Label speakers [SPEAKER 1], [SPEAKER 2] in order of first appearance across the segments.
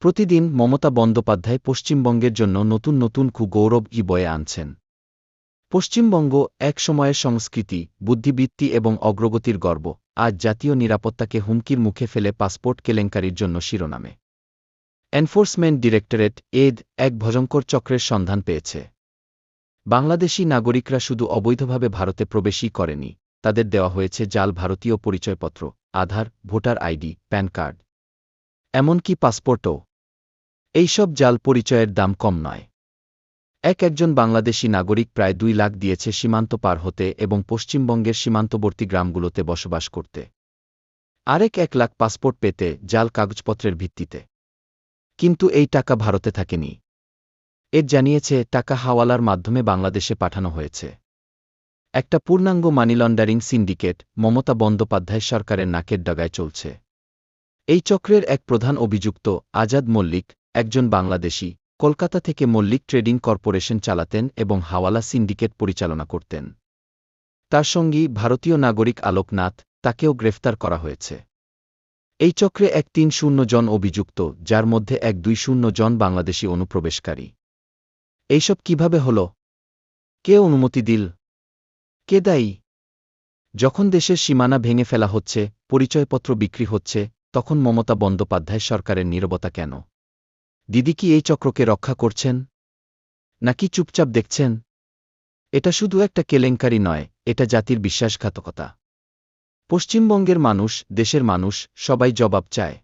[SPEAKER 1] প্রতিদিন মমতা বন্দ্যোপাধ্যায় পশ্চিমবঙ্গের জন্য নতুন নতুন গৌরব বয়ে আনছেন। পশ্চিমবঙ্গ এক সময়ের সংস্কৃতি, বুদ্ধিবৃত্তি এবং অগ্রগতির গর্ব আজ জাতীয় নিরাপত্তাকে হুমকির মুখে ফেলে পাসপোর্ট কেলেঙ্কারির জন্য শিরোনামে। এনফোর্সমেন্ট ডিরেক্টরেট এড এক ভয়ঙ্কর চক্রের সন্ধান পেয়েছে। বাংলাদেশি নাগরিকরা শুধু অবৈধভাবে ভারতে প্রবেশই করেনি, তাদের দেওয়া হয়েছে জাল ভারতীয় পরিচয়পত্র, আধার, ভোটার আইডি, প্যান কার্ড, এমনকি পাসপোর্টও। এইসব জাল পরিচয়ের দাম কম নয়। একজন বাংলাদেশি নাগরিক প্রায় 2 লাখ দিয়েছে সীমান্ত পার হতে এবং পশ্চিমবঙ্গের সীমান্তবর্তী গ্রামগুলোতে বসবাস করতে। আরেক 1 লাখ পাসপোর্ট পেতে জাল কাগজপত্রের ভিত্তিতে। কিন্তু এই টাকা ভারতে থাকেনি। এর জানিয়েছে টাকা হাওয়ালার মাধ্যমে বাংলাদেশে পাঠানো হয়েছে। একটা পূর্ণাঙ্গ money laundering syndicate Mamata Bandyopadhyay সরকারের নাকের ডগায় চলছে। এই চক্রের এক প্রধান অভিযুক্ত আজাদ মল্লিক, একজন বাংলাদেশি, কলকাতা থেকে মল্লিক ট্রেডিং কর্পোরেশন চালাতেন এবং হাওয়ালা সিন্ডিকেট পরিচালনা করতেন। তার সঙ্গী ভারতীয় নাগরিক আলোক নাথ, তাকেও গ্রেফতার করা হয়েছে। এই চক্রে 130 জন অভিযুক্ত, যার মধ্যে 120 জন বাংলাদেশি অনুপ্রবেশকারী। এইসব কিভাবে হল? কে অনুমতি দিল? কে দায়ী? যখন দেশের সীমানা ভেঙে ফেলা হচ্ছে, পরিচয়পত্র বিক্রি হচ্ছে, তখন মমতা বন্দ্যোপাধ্যায় সরকারের নীরবতা কেন? দিদি কি এই চক্রকে রক্ষা করছেন? নাকি চুপচাপ দেখছেন? এটা শুধু একটা কেলেঙ্কারি নয়, এটা জাতির বিশ্বাসঘাতকতা। পশ্চিমবঙ্গের মানুষ, দেশের মানুষ, সবাই জবাব চায়।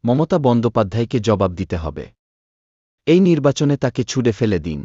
[SPEAKER 1] মমতা বন্দ্যোপাধ্যায়কে জবাব দিতে হবে। এই নির্বাচনে তাকে ছুঁড়ে ফেলে দিন।